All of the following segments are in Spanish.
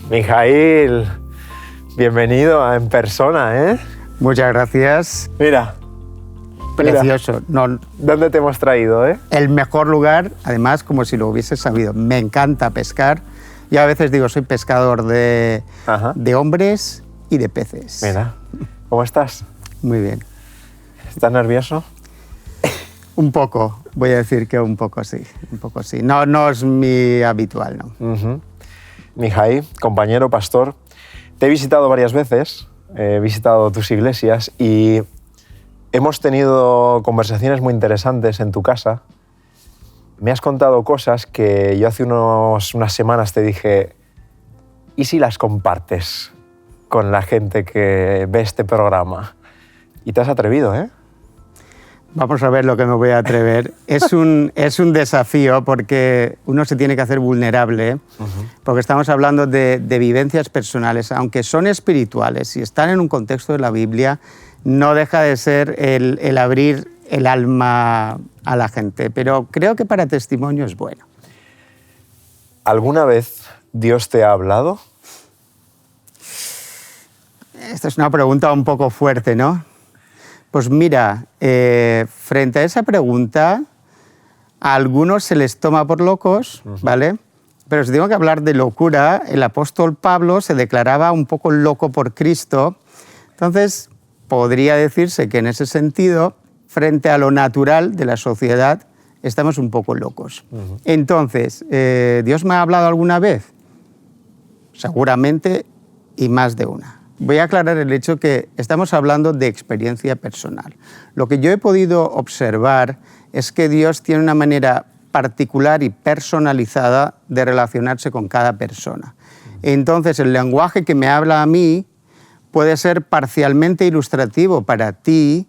Mijaíl, bienvenido a En Persona, ¿eh? Muchas gracias. Mira. Precioso. Mira. No, ¿dónde te hemos traído, eh? El mejor lugar, además, como si lo hubiese sabido. Me encanta pescar. Yo a veces digo, soy pescador de hombres y de peces. Mira, ¿cómo estás? Muy bien. ¿Estás nervioso? Un poco, voy a decir que un poco sí. Un poco sí. No es mi habitual, ¿no? Mijaíl, compañero, pastor, te he visitado varias veces, he visitado tus iglesias y hemos tenido conversaciones muy interesantes en tu casa. Me has contado cosas que yo hace unas semanas te dije, ¿y si las compartes con la gente que ve este programa? Y te has atrevido, ¿eh? Vamos a ver lo que me voy a atrever. Es un desafío porque uno se tiene que hacer vulnerable, porque estamos hablando de vivencias personales, aunque son espirituales y están en un contexto de la Biblia, no deja de ser el abrir el alma a la gente, pero creo que para testimonio es bueno. ¿Alguna vez Dios te ha hablado? Esta es una pregunta un poco fuerte, ¿no? Pues mira, frente a esa pregunta, a algunos se les toma por locos, ¿vale? Pero si tengo que hablar de locura, el apóstol Pablo se declaraba un poco loco por Cristo. Entonces, podría decirse que en ese sentido, frente a lo natural de la sociedad, estamos un poco locos. Entonces, ¿Dios me ha hablado alguna vez? Seguramente, y más de una. Voy a aclarar el hecho que estamos hablando de experiencia personal. Lo que yo he podido observar es que Dios tiene una manera particular y personalizada de relacionarse con cada persona. Entonces, el lenguaje que me habla a mí puede ser parcialmente ilustrativo para ti,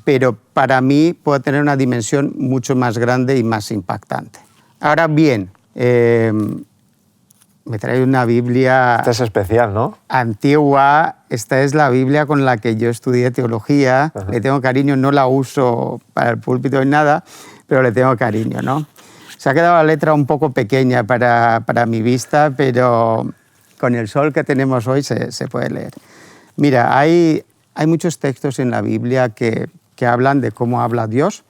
pero para mí puede tener una dimensión mucho más grande y más impactante. Ahora bien, me trae una Biblia... Esta es especial, ¿no? Antigua. Esta es la Biblia con la que yo estudié teología. Le tengo cariño, no la uso para el púlpito ni nada, pero le tengo cariño, ¿no? Se ha quedado la letra un poco pequeña para mi vista, pero con el sol que tenemos hoy se puede leer. Mira, hay muchos textos en la Biblia que hablan de cómo habla Dios.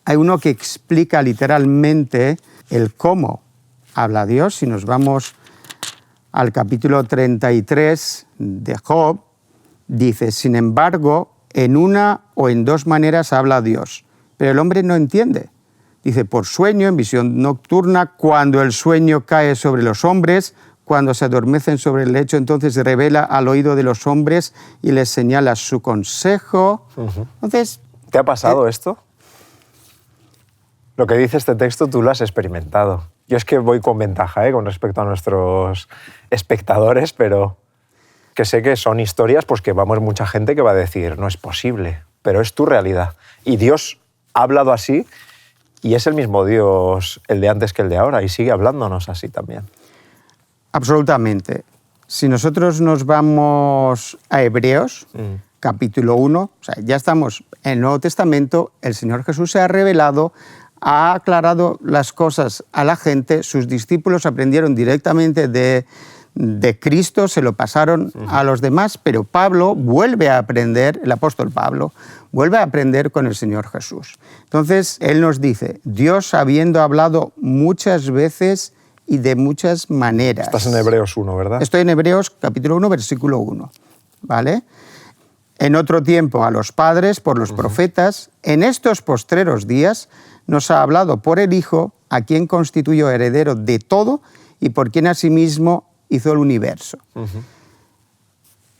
Hay uno que explica literalmente el cómo habla Dios. Si nos vamos al capítulo 33 de Job, dice, sin embargo, en una o en dos maneras habla Dios, pero el hombre no entiende. Dice, por sueño, en visión nocturna, cuando el sueño cae sobre los hombres, cuando se adormecen sobre el lecho, entonces revela al oído de los hombres y les señala su consejo. Entonces, ¿te ha pasado esto? Lo que dice este texto tú lo has experimentado. Yo es que voy con ventaja, con respecto a nuestros espectadores, pero que sé que son historias pues que vamos mucha gente que va a decir no es posible, pero es tu realidad. Y Dios ha hablado así y es el mismo Dios el de antes que el de ahora y sigue hablándonos así también. Absolutamente. Si nosotros nos vamos a Hebreos, capítulo 1, o sea, ya estamos en el Nuevo Testamento, el Señor Jesús se ha revelado, ha aclarado las cosas a la gente, sus discípulos aprendieron directamente de Cristo, se lo pasaron a los demás, pero Pablo vuelve a aprender, el apóstol Pablo, vuelve a aprender con el Señor Jesús. Entonces, él nos dice, Dios habiendo hablado muchas veces y de muchas maneras. Estás en Hebreos 1, ¿verdad? Estoy en Hebreos capítulo 1, versículo 1, ¿vale? En otro tiempo a los padres por los profetas, en estos postreros días nos ha hablado por el Hijo, a quien constituyó heredero de todo y por quien asimismo hizo el universo.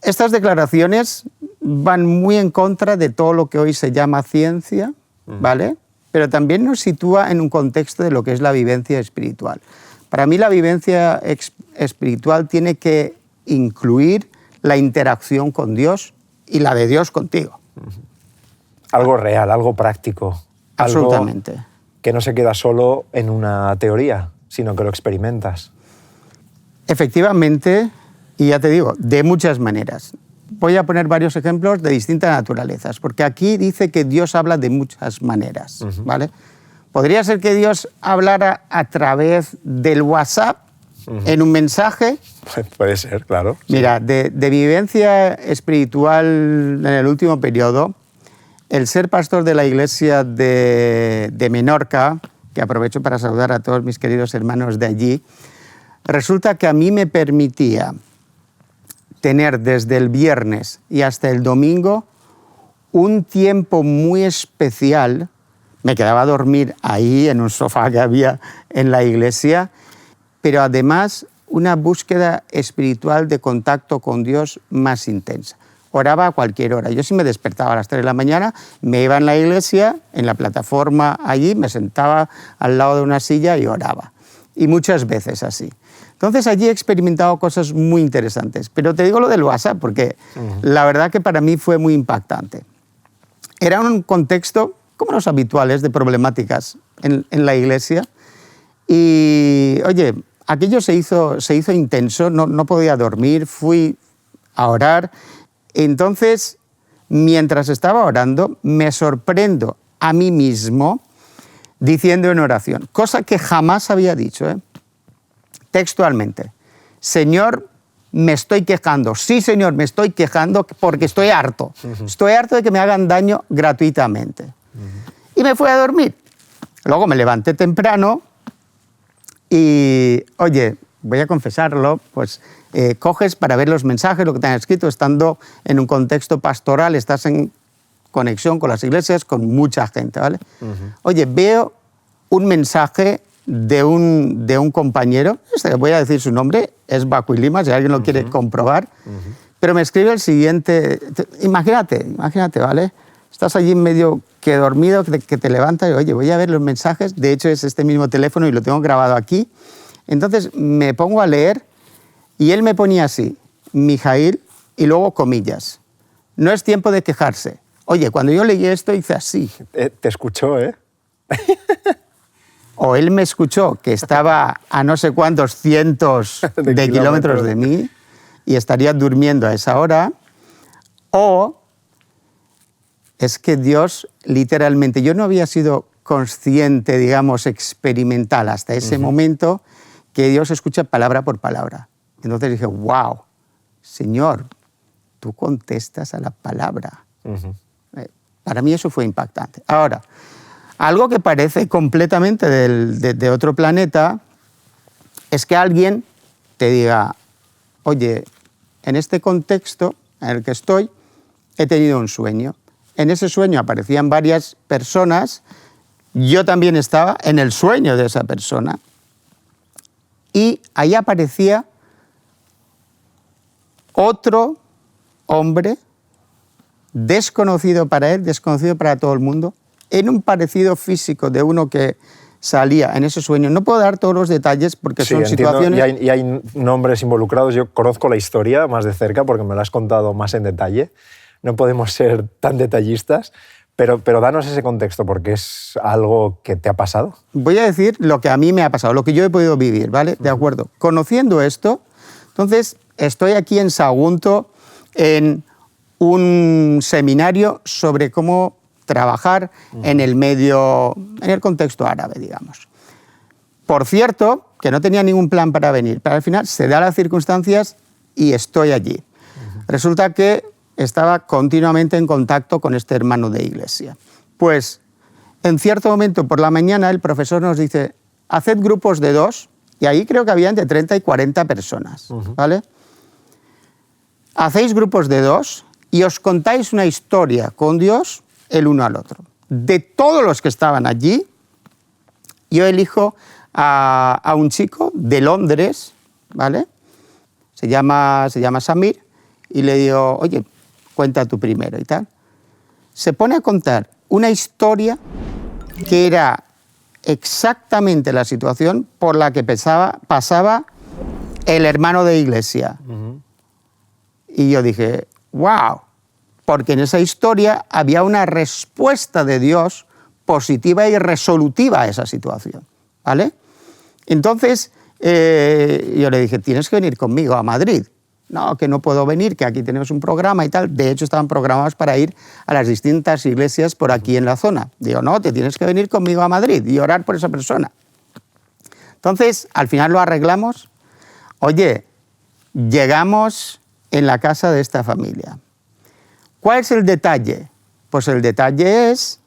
Estas declaraciones van muy en contra de todo lo que hoy se llama ciencia, ¿vale? Pero también nos sitúa en un contexto de lo que es la vivencia espiritual. Para mí la vivencia espiritual tiene que incluir la interacción con Dios y la de Dios contigo. Algo real, algo práctico. Absolutamente. Algo que no se queda solo en una teoría, sino que lo experimentas. Efectivamente, y ya te digo, de muchas maneras. Voy a poner varios ejemplos de distintas naturalezas, porque aquí dice que Dios habla de muchas maneras, ¿vale? ¿Podría ser que Dios hablara a través del WhatsApp? en un mensaje. Puede ser, claro. Mira, de mi vivencia espiritual en el último periodo, el ser pastor de la iglesia de Menorca, que aprovecho para saludar a todos mis queridos hermanos de allí, resulta que a mí me permitía tener desde el viernes y hasta el domingo un tiempo muy especial. Me quedaba a dormir ahí en un sofá que había en la iglesia, pero además una búsqueda espiritual de contacto con Dios más intensa. Oraba a cualquier hora. Yo si me despertaba a las 3 de la mañana, me iba en la iglesia, en la plataforma allí, me sentaba al lado de una silla y oraba. Y muchas veces así. Entonces allí he experimentado cosas muy interesantes. Pero te digo lo del WhatsApp porque la verdad que para mí fue muy impactante. Era un contexto como los habituales de problemáticas en la iglesia. Y, oye, aquello se hizo intenso, no podía dormir, fui a orar. Entonces, mientras estaba orando, me sorprendo a mí mismo diciendo en oración, cosa que jamás había dicho, textualmente, Señor, me estoy quejando. Sí, Señor, me estoy quejando porque estoy harto. Estoy harto de que me hagan daño gratuitamente. Y me fui a dormir. Luego me levanté temprano y, oye, voy a confesarlo, pues coges para ver los mensajes, lo que te han escrito, estando en un contexto pastoral, estás en conexión con las iglesias, con mucha gente, ¿vale? Oye, veo un mensaje de un compañero, voy a decir su nombre, es Bacuilima, si alguien lo quiere comprobar, pero me escribe el siguiente, imagínate, ¿vale? Estás allí medio que dormido, que te levantas y, oye, voy a ver los mensajes, de hecho es este mismo teléfono y lo tengo grabado aquí, entonces me pongo a leer y él me ponía así, Mijail, y luego comillas, no es tiempo de quejarse. Oye, cuando yo leí esto hice así. Te escuchó, ¿eh? O él me escuchó, que estaba a no sé cuántos cientos de kilómetros de mí y estaría durmiendo a esa hora, o es que Dios literalmente, yo no había sido consciente, digamos, experimental hasta ese momento, que Dios escucha palabra por palabra. Entonces dije, wow, Señor, tú contestas a la palabra. Para mí eso fue impactante. Ahora, algo que parece completamente de otro planeta es que alguien te diga, oye, en este contexto en el que estoy, he tenido un sueño. En ese sueño aparecían varias personas, yo también estaba en el sueño de esa persona, y ahí aparecía otro hombre desconocido para él, desconocido para todo el mundo, en un parecido físico de uno que salía en ese sueño. No puedo dar todos los detalles porque sí, son entiendo, situaciones... y hay nombres involucrados. Yo conozco la historia más de cerca porque me la has contado más en detalle. No podemos ser tan detallistas, pero danos ese contexto porque es algo que te ha pasado. Voy a decir lo que a mí me ha pasado, lo que yo he podido vivir, ¿vale? De acuerdo. Conociendo esto, entonces estoy aquí en Sagunto en un seminario sobre cómo trabajar en el medio, en el contexto árabe, digamos. Por cierto, que no tenía ningún plan para venir, pero al final se dan las circunstancias y estoy allí. Resulta que estaba continuamente en contacto con este hermano de iglesia. Pues, en cierto momento por la mañana el profesor nos dice, haced grupos de 2, y ahí creo que había entre 30 y 40 personas, ¿vale? Hacéis grupos de 2 y os contáis una historia con Dios el uno al otro. De todos los que estaban allí, yo elijo a un chico de Londres, ¿vale? Se llama Samir, y le digo, oye, cuenta tú primero y tal. Se pone a contar una historia que era exactamente la situación por la que pasaba el hermano de iglesia. Y yo dije, wow, porque en esa historia había una respuesta de Dios positiva y resolutiva a esa situación, ¿vale? Entonces, yo le dije, tienes que venir conmigo a Madrid. No, que no puedo venir, que aquí tenemos un programa y tal. De hecho, estaban programados para ir a las distintas iglesias por aquí en la zona. Digo, no, te tienes que venir conmigo a Madrid y orar por esa persona. Entonces, al final lo arreglamos. Oye, llegamos en la casa de esta familia. ¿Cuál es el detalle? Pues el detalle es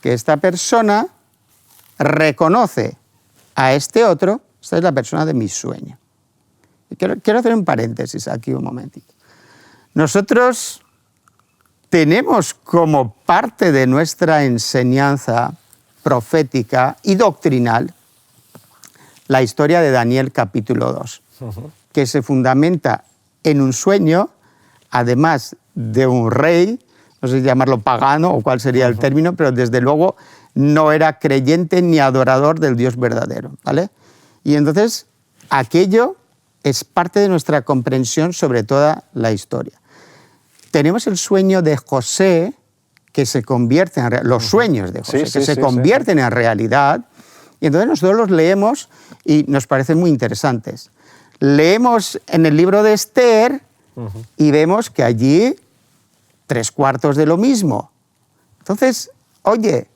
que esta persona reconoce a este otro, esta es la persona de mi sueño. Quiero hacer un paréntesis aquí un momentito. Nosotros tenemos como parte de nuestra enseñanza profética y doctrinal la historia de Daniel capítulo 2, que se fundamenta en un sueño, además de un rey, no sé si llamarlo pagano o cuál sería el término, pero desde luego no era creyente ni adorador del Dios verdadero, ¿vale? Y entonces aquello es parte de nuestra comprensión sobre toda la historia. Tenemos el sueño de José, que se convierte en los sueños de José, que se convierten en realidad, y entonces nosotros los leemos y nos parecen muy interesantes. Leemos en el libro de Esther y vemos que allí 3/4 de lo mismo. Entonces, oye,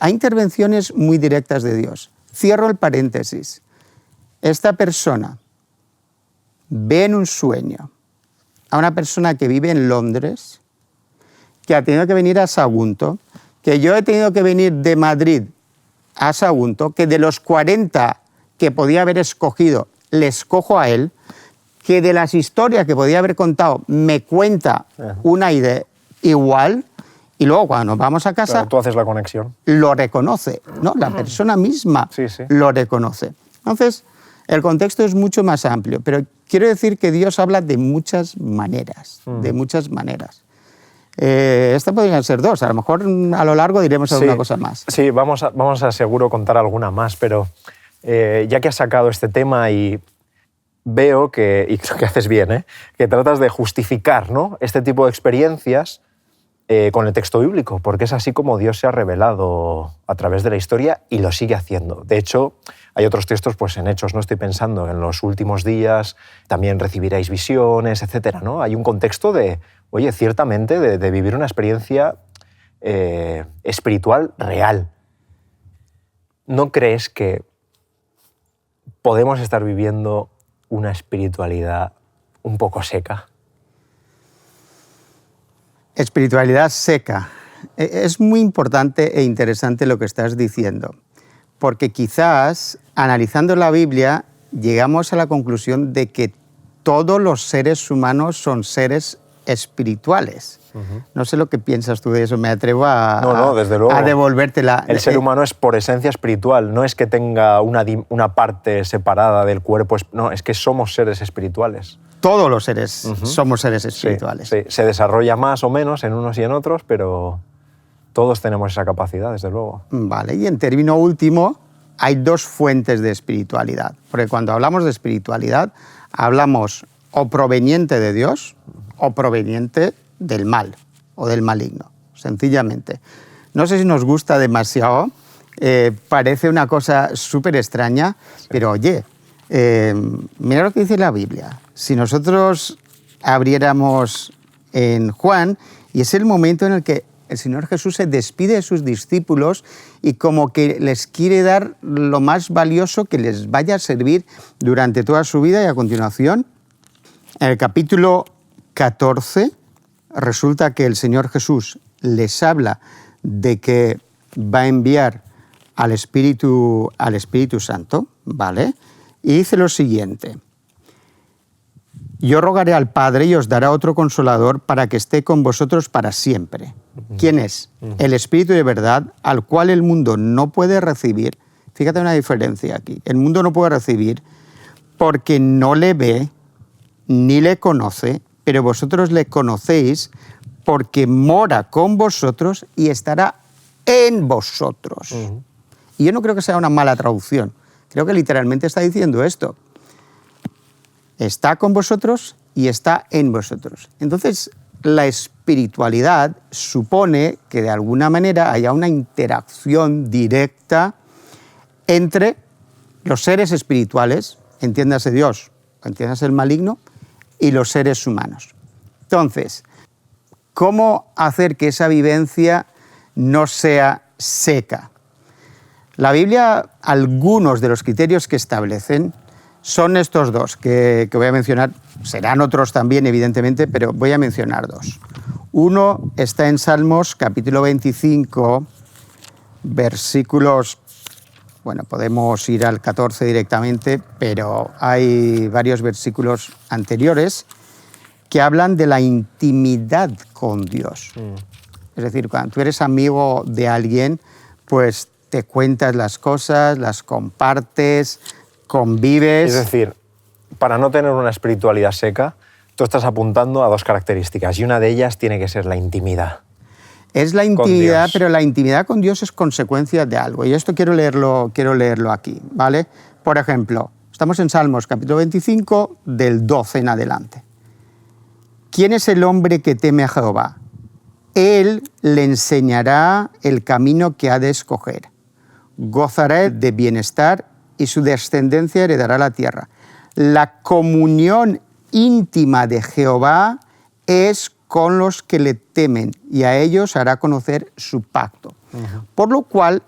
hay intervenciones muy directas de Dios. Cierro el paréntesis. Esta persona ve en un sueño a una persona que vive en Londres, que ha tenido que venir a Sagunto, que yo he tenido que venir de Madrid a Sagunto, que de los 40 que podía haber escogido, le escojo a él, que de las historias que podía haber contado me cuenta una idea igual, y luego cuando nos vamos a casa... Claro, tú haces la conexión. Lo reconoce, ¿no? La persona misma lo reconoce. Entonces, el contexto es mucho más amplio, pero quiero decir que Dios habla de muchas maneras, de muchas maneras. Estas podrían ser dos, a lo mejor a lo largo diremos alguna cosa más. Sí, vamos a seguro contar alguna más, pero ya que has sacado este tema y veo que, y creo que haces bien, que tratas de justificar, ¿no?, este tipo de experiencias con el texto bíblico, porque es así como Dios se ha revelado a través de la historia y lo sigue haciendo. De hecho, hay otros textos, pues en Hechos, no estoy pensando en los últimos días, también recibiréis visiones, etcétera, ¿no? Hay un contexto de, oye, ciertamente, de vivir una experiencia espiritual real. ¿No crees que podemos estar viviendo una espiritualidad un poco seca? Espiritualidad seca. Es muy importante e interesante lo que estás diciendo, porque quizás, analizando la Biblia, llegamos a la conclusión de que todos los seres humanos son seres espirituales. No sé lo que piensas tú de eso, me atrevo desde luego. A devolvértela. El ser humano es por esencia espiritual, no es que tenga una parte separada del cuerpo, no, es que somos seres espirituales. Todos los seres somos seres espirituales. Sí, se desarrolla más o menos en unos y en otros, pero todos tenemos esa capacidad, desde luego. Vale, y en término último, hay dos fuentes de espiritualidad, porque cuando hablamos de espiritualidad, hablamos o proveniente de Dios o proveniente del mal o del maligno, sencillamente. No sé si nos gusta demasiado, parece una cosa súper extraña, pero oye, mira lo que dice la Biblia. Si nosotros abriéramos en Juan, y es el momento en el que el Señor Jesús se despide de sus discípulos y como que les quiere dar lo más valioso que les vaya a servir durante toda su vida, y a continuación, en el capítulo 14, resulta que el Señor Jesús les habla de que va a enviar al Espíritu Santo, ¿vale? Y dice lo siguiente: yo rogaré al Padre y os dará otro Consolador para que esté con vosotros para siempre. ¿Quién es? El Espíritu de verdad, al cual el mundo no puede recibir. Fíjate una diferencia aquí. El mundo no puede recibir porque no le ve ni le conoce, pero vosotros le conocéis porque mora con vosotros y estará en vosotros. Y yo no creo que sea una mala traducción. Creo que literalmente está diciendo esto. Está con vosotros y está en vosotros. Entonces, la espiritualidad supone que de alguna manera haya una interacción directa entre los seres espirituales, entiéndase Dios, entiéndase el maligno, y los seres humanos. Entonces, ¿cómo hacer que esa vivencia no sea seca? La Biblia, algunos de los criterios que establecen, son estos dos que voy a mencionar. Serán otros también, evidentemente, pero voy a mencionar dos. Uno está en Salmos, capítulo 25, versículos... Bueno, podemos ir al 14 directamente, pero hay varios versículos anteriores que hablan de la intimidad con Dios. Es decir, cuando tú eres amigo de alguien, pues te cuentas las cosas, las compartes, convives. Es decir, para no tener una espiritualidad seca, tú estás apuntando a dos características y una de ellas tiene que ser la intimidad. Es la intimidad, pero la intimidad con Dios es consecuencia de algo. Y esto quiero leerlo aquí, ¿vale? Por ejemplo, estamos en Salmos, capítulo 25, del 12 en adelante. ¿Quién es el hombre que teme a Jehová? Él le enseñará el camino que ha de escoger. Gozará de bienestar y su descendencia heredará la tierra. La comunión íntima de Jehová es con los que le temen y a ellos hará conocer su pacto. Por lo cual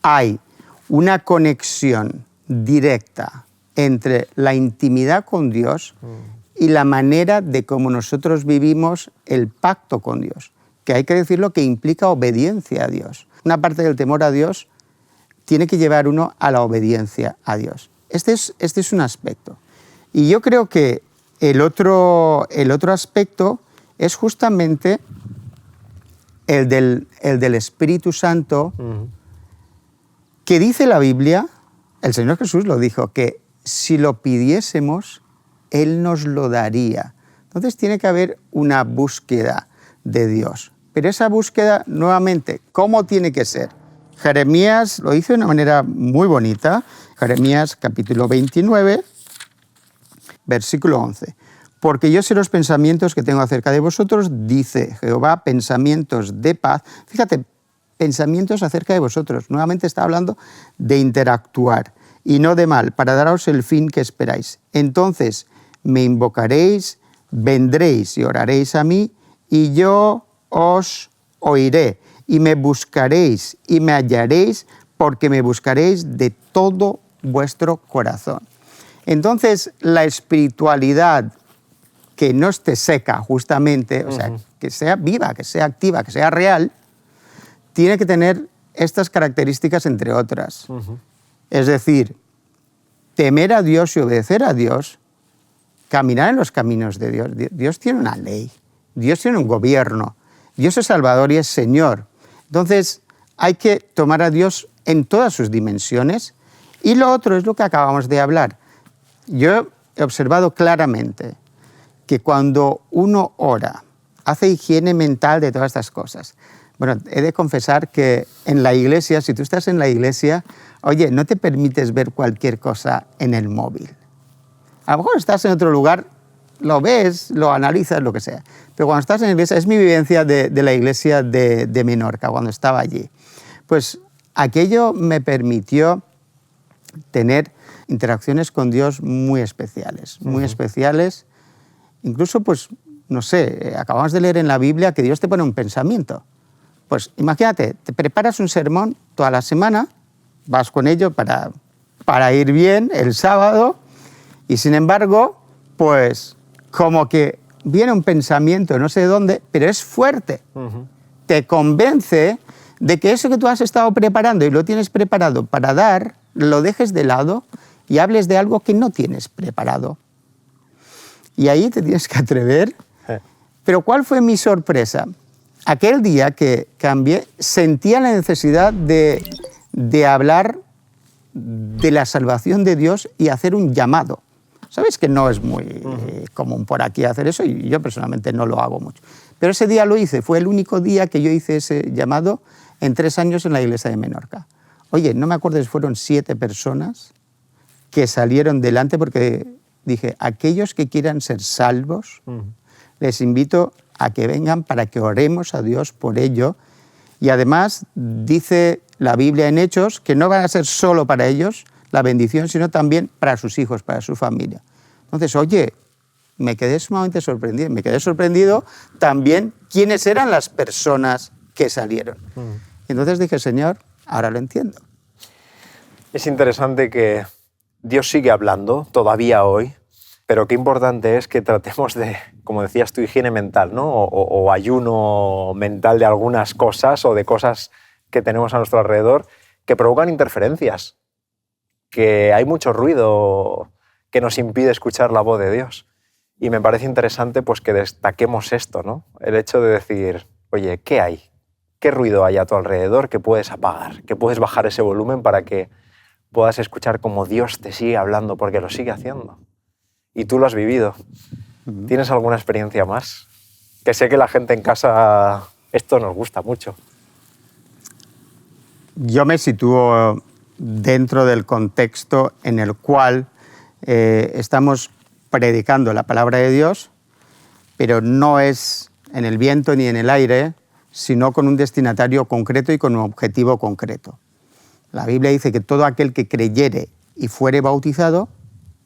hay una conexión directa entre la intimidad con Dios y la manera de cómo nosotros vivimos el pacto con Dios, que hay que decirlo que implica obediencia a Dios. Una parte del temor a Dios tiene que llevar uno a la obediencia a Dios. Este es un aspecto. Y yo creo que el otro aspecto es justamente el del Espíritu Santo, que dice la Biblia, el Señor Jesús lo dijo, que si lo pidiésemos, Él nos lo daría. Entonces tiene que haber una búsqueda de Dios. Pero esa búsqueda, nuevamente, ¿cómo tiene que ser? Jeremías lo dice de una manera muy bonita. Jeremías capítulo 29, versículo 11. Porque yo sé los pensamientos que tengo acerca de vosotros, dice Jehová, pensamientos de paz. Fíjate, pensamientos acerca de vosotros. Nuevamente está hablando de interactuar y no de mal, para daros el fin que esperáis. Entonces me invocaréis, vendréis y oraréis a mí, y yo os oiré, y me buscaréis y me hallaréis, porque me buscaréis de todo vuestro corazón. Entonces, la espiritualidad que no esté seca, justamente, o sea, que sea viva, que sea activa, que sea real, tiene que tener estas características, entre otras. Es decir, temer a Dios y obedecer a Dios, caminar en los caminos de Dios. Dios tiene una ley, Dios tiene un gobierno, Dios es Salvador y es Señor. Entonces, hay que tomar a Dios en todas sus dimensiones. Y lo otro es lo que acabamos de hablar. Yo he observado claramente que cuando uno ora, hace higiene mental de todas estas cosas. Bueno, he de confesar que en la iglesia, si tú estás en la iglesia, oye, no te permites ver cualquier cosa en el móvil. A lo mejor estás en otro lugar, lo ves, lo analizas, lo que sea. Pero cuando estás en la iglesia, es mi vivencia de la iglesia de Menorca, cuando estaba allí. Pues aquello me permitió tener interacciones con Dios muy especiales, muy especiales. Incluso, pues, no sé, acabamos de leer en la Biblia que Dios te pone un pensamiento. Pues imagínate, te preparas un sermón toda la semana, vas con ello para ir bien el sábado, y sin embargo, pues como que viene un pensamiento, no sé de dónde, pero es fuerte. Te convence de que eso que tú has estado preparando y lo tienes preparado para dar, lo dejes de lado y hables de algo que no tienes preparado. Y ahí te tienes que atrever. Pero ¿cuál fue mi sorpresa? Aquel día que cambié, sentía la necesidad de hablar de la salvación de Dios y hacer un llamado. Sabes que no es muy común por aquí hacer eso y yo personalmente no lo hago mucho. Pero ese día lo hice, fue el único día que yo hice ese llamado en 3 años en la iglesia de Menorca. Oye, no me acuerdo si fueron 7 personas que salieron delante porque dije, aquellos que quieran ser salvos, les invito a que vengan para que oremos a Dios por ello. Y además dice la Biblia en Hechos que no van a ser solo para ellos la bendición, sino también para sus hijos, para su familia. Entonces, oye, me quedé sumamente sorprendido. Me quedé sorprendido también quiénes eran las personas que salieron. Entonces dije, Señor, ahora lo entiendo. Es interesante que Dios sigue hablando todavía hoy, pero qué importante es que tratemos de, como decías tú, higiene mental, ¿no? O ayuno mental de algunas cosas o de cosas que tenemos a nuestro alrededor que provocan interferencias, que hay mucho ruido que nos impide escuchar la voz de Dios. Y me parece interesante pues, que destaquemos esto, ¿no? El hecho de decir, oye, ¿qué hay? ¿Qué ruido hay a tu alrededor que puedes apagar? Que puedes bajar ese volumen para que puedas escuchar cómo Dios te sigue hablando, porque lo sigue haciendo. Y tú lo has vivido. ¿Tienes alguna experiencia más? Que sé que la gente en casa esto nos gusta mucho. Yo me sitúo dentro del contexto en el cual estamos predicando la palabra de Dios, pero no es en el viento ni en el aire, sino con un destinatario concreto y con un objetivo concreto. La Biblia dice que todo aquel que creyere y fuere bautizado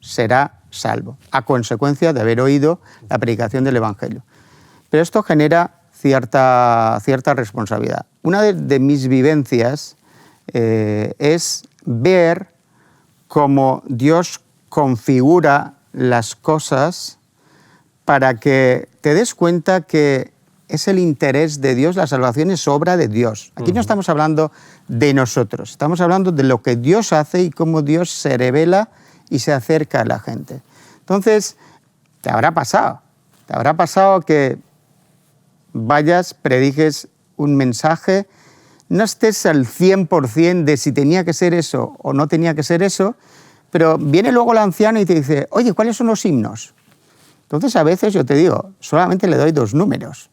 será salvo, a consecuencia de haber oído la predicación del Evangelio. Pero esto genera cierta responsabilidad. Una de mis vivencias es ver cómo Dios configura las cosas para que te des cuenta que es el interés de Dios, la salvación es obra de Dios. Aquí no estamos hablando de nosotros, estamos hablando de lo que Dios hace y cómo Dios se revela y se acerca a la gente. Entonces, te habrá pasado que vayas, prediques un mensaje, no estés al 100% de si tenía que ser eso o no tenía que ser eso, pero viene luego el anciano y te dice, oye, ¿cuáles son los himnos? Entonces, a veces yo te digo, solamente le doy 2 números,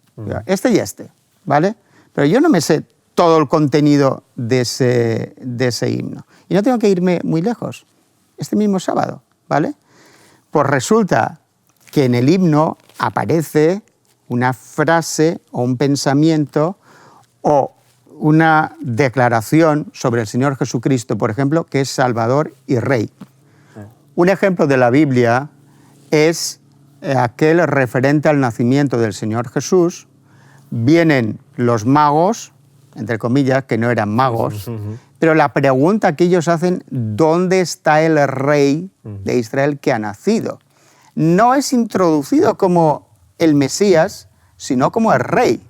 este y este, ¿vale? Pero yo no me sé todo el contenido de ese himno. Y no tengo que irme muy lejos. Este mismo sábado, ¿vale? Pues resulta que en el himno aparece una frase o un pensamiento o una declaración sobre el Señor Jesucristo, por ejemplo, que es Salvador y Rey. Un ejemplo de la Biblia es aquel referente al nacimiento del Señor Jesús. Vienen los magos, entre comillas, que no eran magos, pero la pregunta que ellos hacen, ¿dónde está el Rey de Israel que ha nacido? No es introducido como el Mesías, sino como el Rey.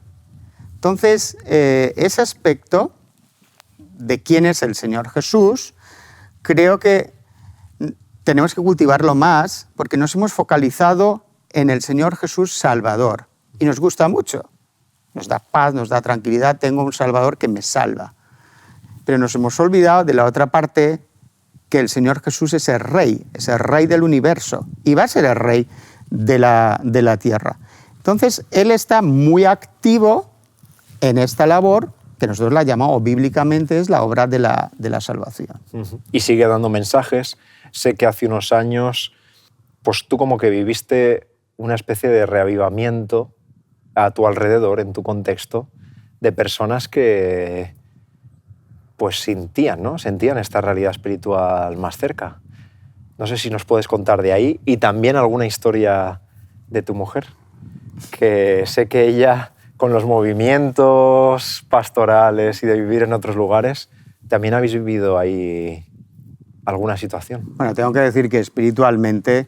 Entonces, ese aspecto de quién es el Señor Jesús, creo que tenemos que cultivarlo más porque nos hemos focalizado en el Señor Jesús Salvador y nos gusta mucho. Nos da paz, nos da tranquilidad, tengo un Salvador que me salva. Pero nos hemos olvidado de la otra parte, que el Señor Jesús es el Rey del universo y va a ser el Rey de la tierra. Entonces, Él está muy activo en esta labor, que nosotros la llamamos bíblicamente es la obra de la salvación. Y sigue dando mensajes. Sé que hace unos años, pues tú como que viviste una especie de reavivamiento a tu alrededor, en tu contexto, de personas que pues sentían, ¿no? Sentían esta realidad espiritual más cerca. No sé si nos puedes contar de ahí y también alguna historia de tu mujer, que sé que ella, con los movimientos pastorales y de vivir en otros lugares, también habéis vivido ahí alguna situación. Bueno, tengo que decir que espiritualmente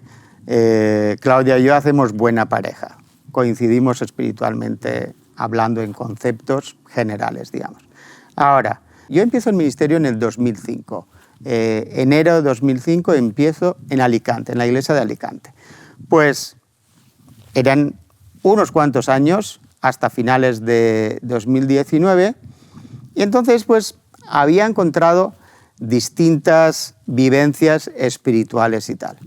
Claudia y yo hacemos buena pareja. Coincidimos espiritualmente hablando en conceptos generales, digamos. Ahora, yo empiezo el ministerio en el 2005. Enero de 2005 empiezo en Alicante, en la iglesia de Alicante. Pues eran unos cuantos años, hasta finales de 2019, y entonces pues había encontrado distintas vivencias espirituales y tal.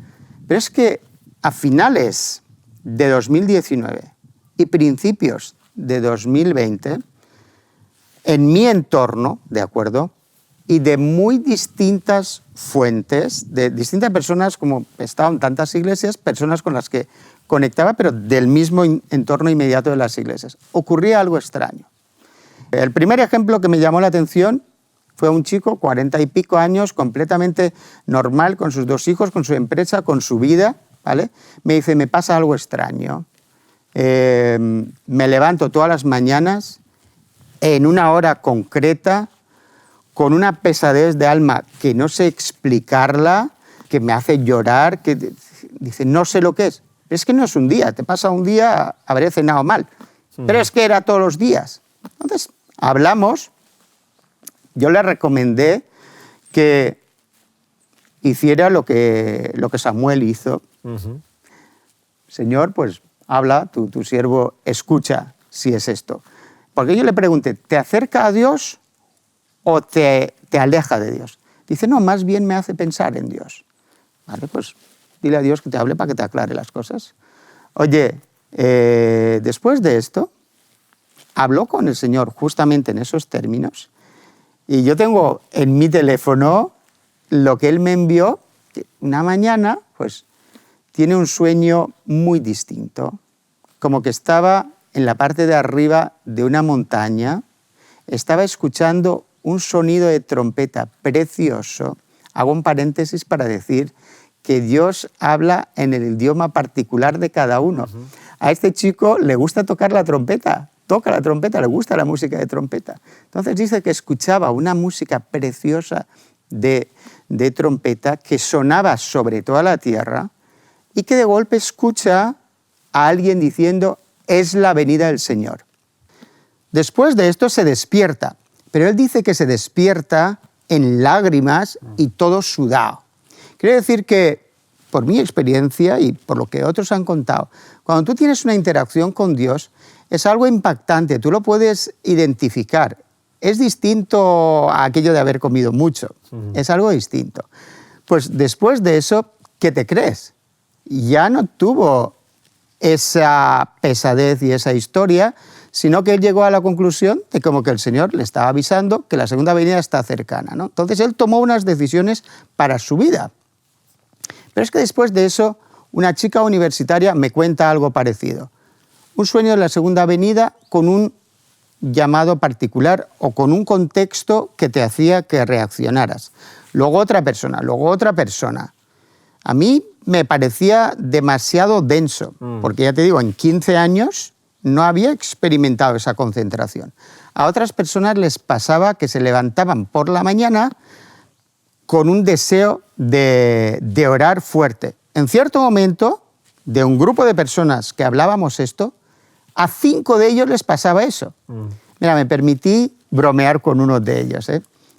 Pero es que a finales de 2019 y principios de 2020, en mi entorno, ¿de acuerdo?, y de muy distintas fuentes, de distintas personas, como estaban tantas iglesias, personas con las que conectaba, pero del mismo entorno inmediato de las iglesias, ocurría algo extraño. El primer ejemplo que me llamó la atención fue un chico, 40 y pico años, completamente normal, con sus 2 hijos, con su empresa, con su vida, ¿vale? Me dice, me pasa algo extraño. Me levanto todas las mañanas en una hora concreta, con una pesadez de alma que no sé explicarla, que me hace llorar, que dice, no sé lo que es. Pero es que no es un día, te pasa un día, habré cenado mal. Pero es que era todos los días. Entonces, hablamos, yo le recomendé que hiciera lo que Samuel hizo. Señor, pues habla, tu siervo escucha si es esto. Porque yo le pregunté, ¿te acerca a Dios o te aleja de Dios? Dice, no, más bien me hace pensar en Dios. Vale, pues dile a Dios que te hable para que te aclare las cosas. Oye, después de esto, habló con el Señor justamente en esos términos. Y yo tengo en mi teléfono lo que él me envió, que una mañana, pues, tiene un sueño muy distinto, como que estaba en la parte de arriba de una montaña, estaba escuchando un sonido de trompeta precioso. Hago un paréntesis para decir que Dios habla en el idioma particular de cada uno. A este chico le gusta tocar la trompeta, toca la trompeta, le gusta la música de trompeta. Entonces dice que escuchaba una música preciosa de trompeta que sonaba sobre toda la tierra y que de golpe escucha a alguien diciendo, es la venida del Señor. Después de esto se despierta, pero él dice que se despierta en lágrimas y todo sudado. Quiere decir que, por mi experiencia y por lo que otros han contado, cuando tú tienes una interacción con Dios, es algo impactante, tú lo puedes identificar. Es distinto a aquello de haber comido mucho, es algo distinto. Pues después de eso, ¿qué te crees? Ya no tuvo esa pesadez y esa historia, sino que él llegó a la conclusión de como que el Señor le estaba avisando que la segunda venida está cercana, ¿no? Entonces él tomó unas decisiones para su vida. Pero es que después de eso, una chica universitaria me cuenta algo parecido. Un sueño de la segunda venida con un llamado particular o con un contexto que te hacía que reaccionaras. Luego otra persona, luego otra persona. A mí me parecía demasiado denso, porque ya te digo, en 15 años no había experimentado esa concentración. A otras personas les pasaba que se levantaban por la mañana con un deseo de orar fuerte. En cierto momento, de un grupo de personas que hablábamos esto, a 5 de ellos les pasaba eso. Mira, me permití bromear con uno de ellos,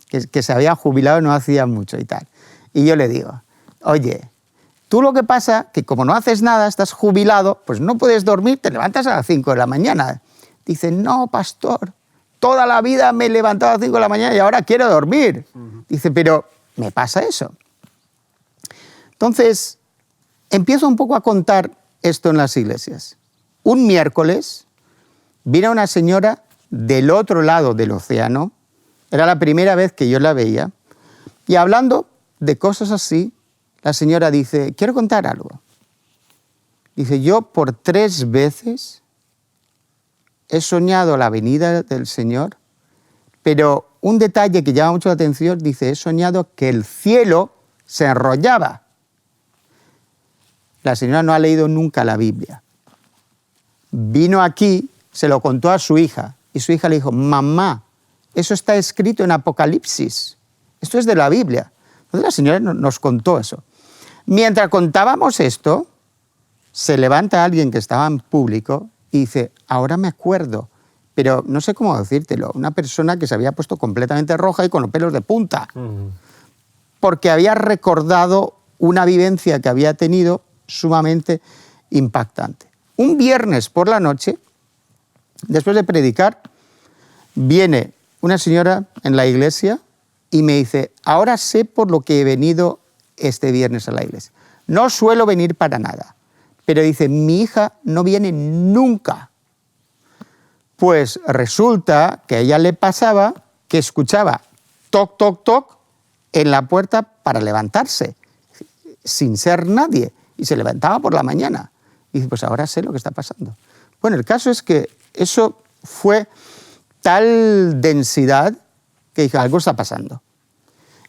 que se había jubilado no hacía mucho y tal. Y yo le digo, oye, tú lo que pasa que como no haces nada, estás jubilado, pues no puedes dormir, te levantas a las 5 de la mañana. Dice, no, pastor, toda la vida me he levantado a las 5 de la mañana y ahora quiero dormir. Dice, pero me pasa eso. Entonces, empiezo un poco a contar esto en las iglesias. Un miércoles vino una señora del otro lado del océano, era la primera vez que yo la veía, y hablando de cosas así, la señora dice, quiero contar algo. Dice, yo por 3 veces he soñado la venida del Señor, pero un detalle que llama mucho la atención, dice, he soñado que el cielo se enrollaba. La señora no ha leído nunca la Biblia. Vino aquí, se lo contó a su hija, y su hija le dijo, mamá, eso está escrito en Apocalipsis, esto es de la Biblia. Entonces la señora nos contó eso. Mientras contábamos esto, se levanta alguien que estaba en público y dice, ahora me acuerdo, pero no sé cómo decírtelo, una persona que se había puesto completamente roja y con los pelos de punta, porque había recordado una vivencia que había tenido sumamente impactante. Un viernes por la noche, después de predicar, viene una señora en la iglesia y me dice, ahora sé por lo que he venido este viernes a la iglesia. No suelo venir para nada, pero dice, mi hija no viene nunca. Pues resulta que a ella le pasaba que escuchaba toc, toc, toc en la puerta para levantarse, sin ser nadie, y se levantaba por la mañana. Y dice, pues ahora sé lo que está pasando. Bueno, el caso es que eso fue tal densidad que dije, algo está pasando.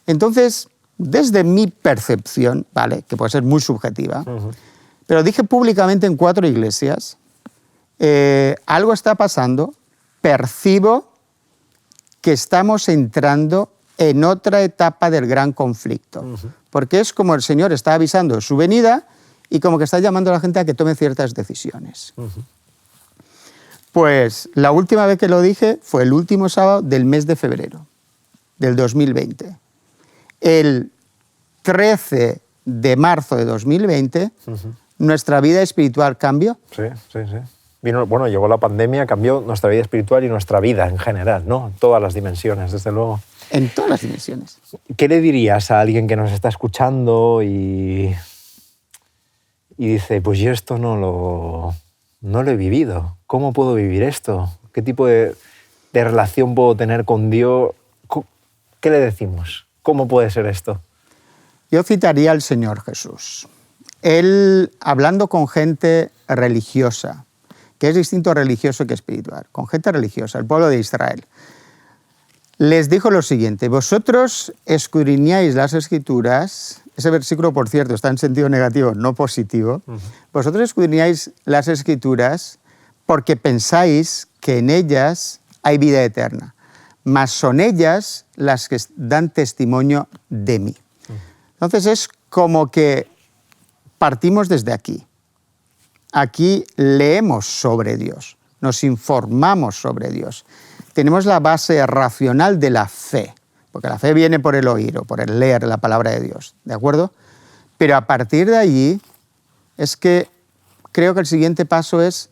Entonces, desde mi percepción, ¿vale?, que puede ser muy subjetiva, pero dije públicamente en 4 iglesias, algo está pasando, percibo que estamos entrando en otra etapa del gran conflicto. Porque es como el Señor está avisando su venida y como que está llamando a la gente a que tome ciertas decisiones. Pues la última vez que lo dije fue el último sábado del mes de febrero del 2020. El 13 de marzo de 2020, nuestra vida espiritual cambió. Sí. Llegó la pandemia, cambió nuestra vida espiritual y nuestra vida en general, ¿no? En todas las dimensiones, desde luego. En todas las dimensiones. ¿Qué le dirías a alguien que nos está escuchando y dice, pues yo esto no lo he vivido? ¿Cómo puedo vivir esto? ¿Qué tipo de relación puedo tener con Dios? ¿Qué le decimos? ¿Cómo puede ser esto? Yo citaría al Señor Jesús. Él, hablando con gente religiosa, que es distinto religioso que espiritual, con gente religiosa, el pueblo de Israel, les dijo lo siguiente: vosotros escudriñáis las Escrituras, ese versículo, por cierto, está en sentido negativo, no positivo, vosotros escudriñáis las Escrituras porque pensáis que en ellas hay vida eterna, mas son ellas las que dan testimonio de mí. Entonces es como que partimos desde aquí. Aquí leemos sobre Dios, nos informamos sobre Dios. Tenemos la base racional de la fe, porque la fe viene por el oír o por el leer la palabra de Dios, ¿de acuerdo? Pero a partir de allí es que creo que el siguiente paso es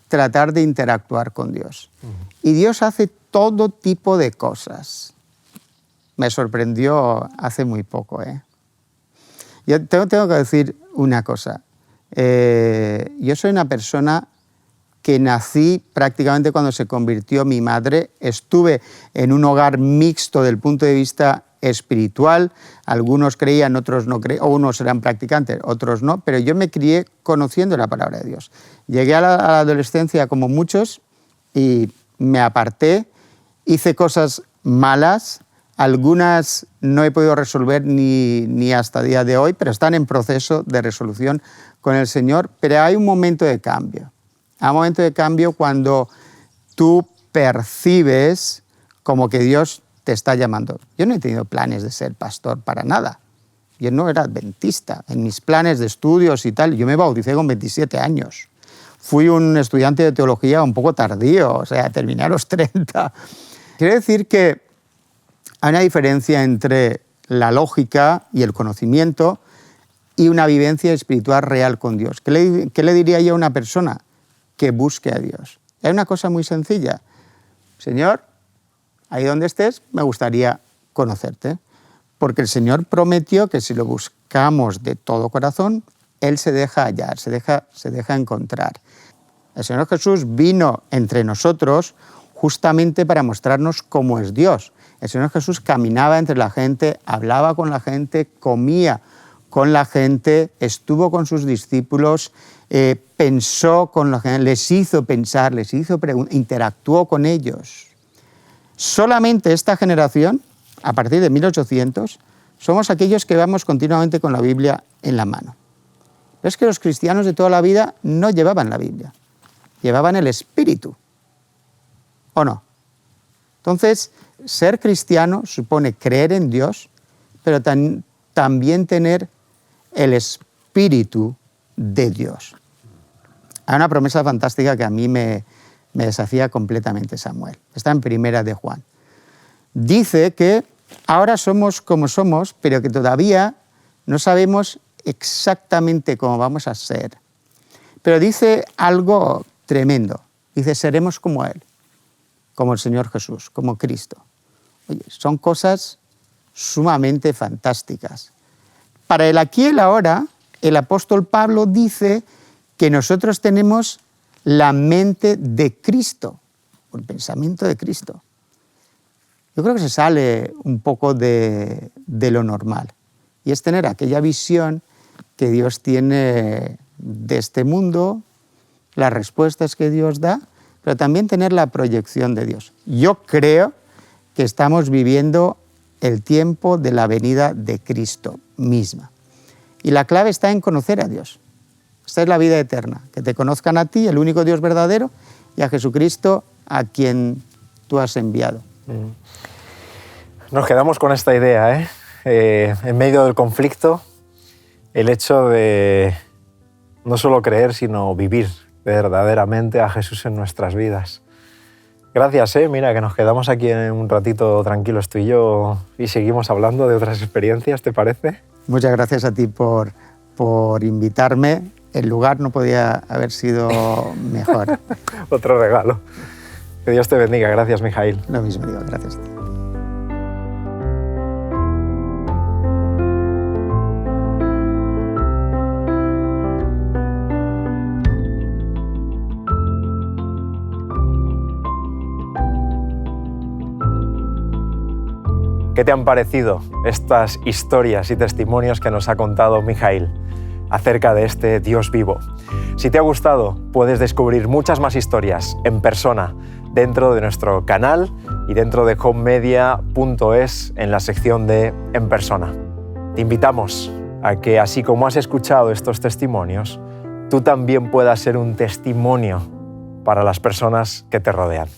tratar de interactuar con Dios. Y Dios hace todo tipo de cosas. Me sorprendió hace muy poco. Yo tengo que decir una cosa. Yo soy una persona que nací prácticamente cuando se convirtió mi madre. Estuve en un hogar mixto del punto de vista espiritual. Algunos creían, otros no creían, o unos eran practicantes, otros no, pero yo me crié conociendo la palabra de Dios. Llegué a la adolescencia como muchos y me aparté, hice cosas malas, algunas no he podido resolver ni hasta el día de hoy, pero están en proceso de resolución con el Señor. Pero hay un momento de cambio. Hay un momento de cambio cuando tú percibes como que Dios te está llamando. Yo no he tenido planes de ser pastor para nada. Yo no era adventista. En mis planes de estudios y tal, yo me bauticé con 27 años. Fui un estudiante de teología un poco tardío, o sea, terminé a los 30. Quiere decir que hay una diferencia entre la lógica y el conocimiento y una vivencia espiritual real con Dios. ¿Qué le diría yo a una persona que busque a Dios? Hay una cosa muy sencilla. Señor, ahí donde estés, me gustaría conocerte. Porque el Señor prometió que si lo buscamos de todo corazón, Él se deja hallar, se deja encontrar. El Señor Jesús vino entre nosotros justamente para mostrarnos cómo es Dios. El Señor Jesús caminaba entre la gente, hablaba con la gente, comía con la gente, estuvo con sus discípulos, pensó con la gente, les hizo pensar, les hizo preguntar, interactuó con ellos. Solamente esta generación, a partir de 1800, somos aquellos que vamos continuamente con la Biblia en la mano. Pero es que los cristianos de toda la vida no llevaban la Biblia, llevaban el Espíritu. ¿O no? Entonces, ser cristiano supone creer en Dios, pero también tener el Espíritu de Dios. Hay una promesa fantástica que a mí me desafía completamente, Samuel. Está en Primera de Juan. Dice que ahora somos como somos, pero que todavía no sabemos exactamente cómo vamos a ser. Pero dice algo tremendo. Dice, seremos como Él, como el Señor Jesús, como Cristo. Oye, son cosas sumamente fantásticas. Para el aquí y el ahora, el apóstol Pablo dice que nosotros tenemos la mente de Cristo, o el pensamiento de Cristo. Yo creo que se sale un poco de lo normal, y es tener aquella visión que Dios tiene de este mundo, las respuestas que Dios da, pero también tener la proyección de Dios. Yo creo que estamos viviendo el tiempo de la venida de Cristo misma. Y la clave está en conocer a Dios. Esta es la vida eterna, que te conozcan a ti, el único Dios verdadero, y a Jesucristo, a quien tú has enviado. Nos quedamos con esta idea, ¿eh? En medio del conflicto, el hecho de no solo creer, sino vivir verdaderamente a Jesús en nuestras vidas. Gracias, mira, que nos quedamos aquí en un ratito tranquilos tú y yo y seguimos hablando de otras experiencias, ¿te parece? Muchas gracias a ti por invitarme. El lugar no podía haber sido mejor. Otro regalo. Que Dios te bendiga. Gracias, Mijaíl. Lo mismo digo, gracias a ti. ¿Qué te han parecido estas historias y testimonios que nos ha contado Mijaíl acerca de este Dios vivo? Si te ha gustado, puedes descubrir muchas más historias en persona dentro de nuestro canal y dentro de homemedia.es en la sección de En Persona. Te invitamos a que, así como has escuchado estos testimonios, tú también puedas ser un testimonio para las personas que te rodean.